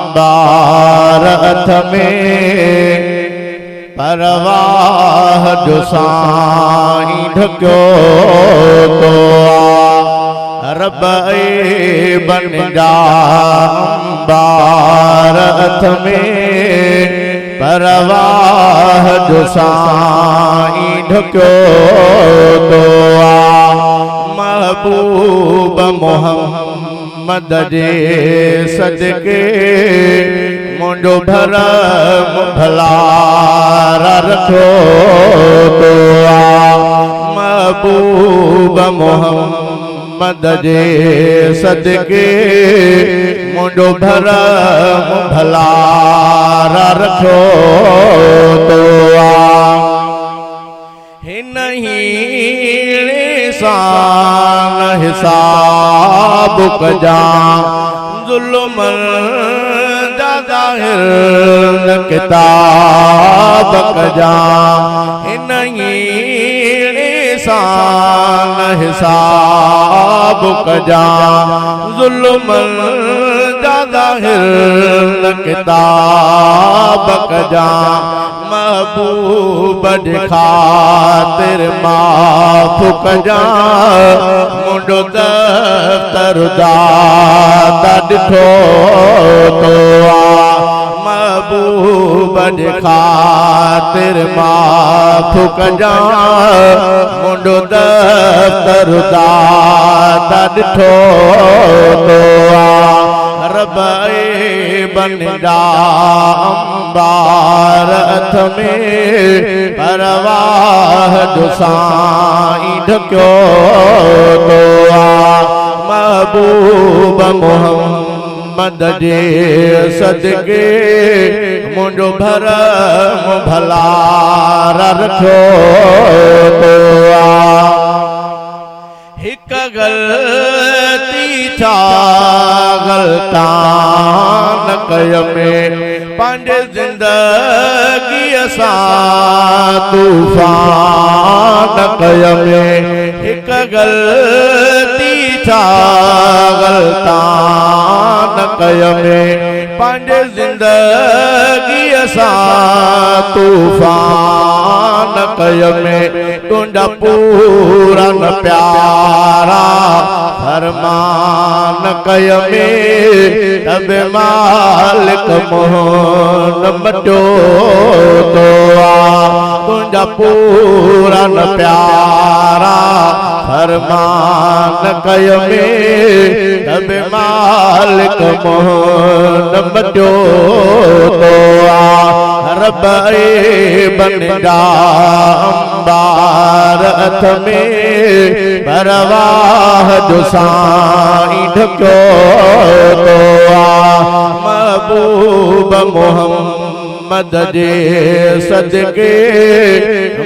अंबारत में परवाह जो साईं ढक्यो तो रब बन जा अंबारत में परवाह जो साईं ढक्यो तो महबूब मोहम्मद जे सदके मुंडो भरम भलारा रखो तो महबूब मोहम्मद जे सदके मुंडो भरम भलारा रखो तो नहीं शान हिसाब कजा जुल्म जाहिर किताब कजा नहीं शान हिसाब कजा जुल्म जाहिर किताब कजा महबूब खातिर माफ कजा मुंडो दफ्तर दाता दिठो तो महबूब खातिर माफ कजा मुंडो दफ्तर दाता दिठो तो रब बन जा अंबारत में परवाह जो साईं ढक्यो तो महबूब मोहम्मद जे सदके मुंडो भरम भलारा रखो तो हिक गलती था गलतान कय में पंहिंजे जिंदगी सां तूफान कय में हिक गलती था गलतान कय में पंहिंजे जिंदगी सां तूफान कय में तुंहिंजा पूरा न प्यारा फरमान कय में तब मालिक मोहन मटो तो तुंहिंजा पूरा न प्यारा फरमान कय में तब मालिक मोहन मटो तो रब बन जा अंबारत में परवाह जो साईं ढक्यो तो महबूब मोहम्मद जे सदके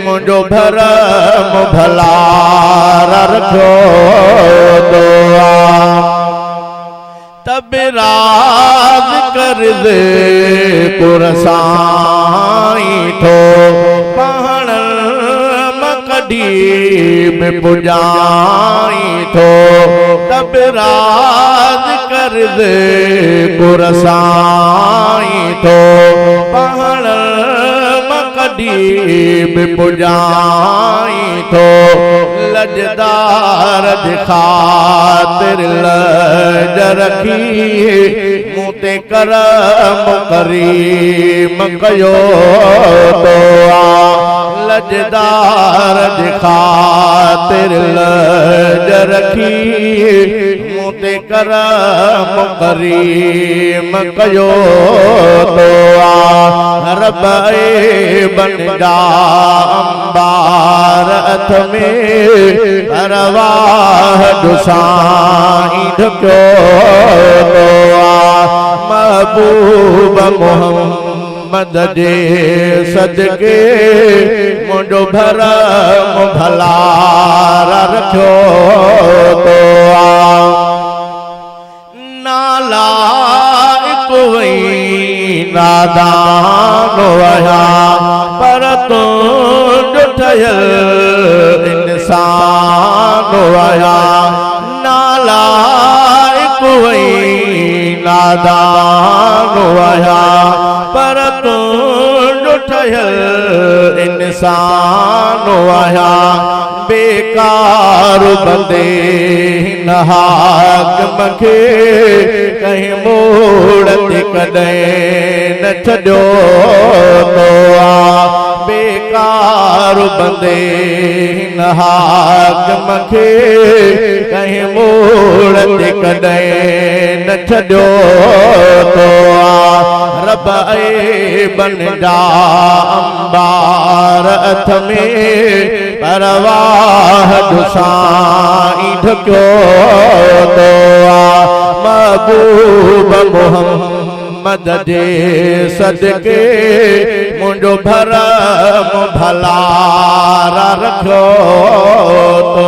मुंडो भरम भलारा रखो तो तब राज कर दे कुरसाई थो पहाड़ मकड़ी में पुजाई थो तब राज कर दे कुरसाई थो पहाड़ मकड़ी में पुजाई थो लजदार दिखातिर लज रखी मूते करम करीम कयो तो लजदार दिखातिर लज रखी मूते करम करीम कयो तो रब बन जा अंबारत में परवाह जो साईं ढक्यो तो महबूब मोहम्मद जे सदके मुंडो भरम भलारा रखो तो नालायक वई नादान वया पर तू ठयल इंसान वया नालायक वई नादान आया पर तू ॾुठयल इंसान आया बेकार बंदे न हाकिम खे कहीं मोड़ ते कॾहिं न छॾियो तो बेकार बंदे न हाकिम खे कहीं मोड़ ते कॾहिं न छॾियो तो रब बन जा अंबार अथ में परवाह साईं ढकियो तो महबूब मोहम्मद जे सदके मुंहिंजो भरम भलारा रखियो तो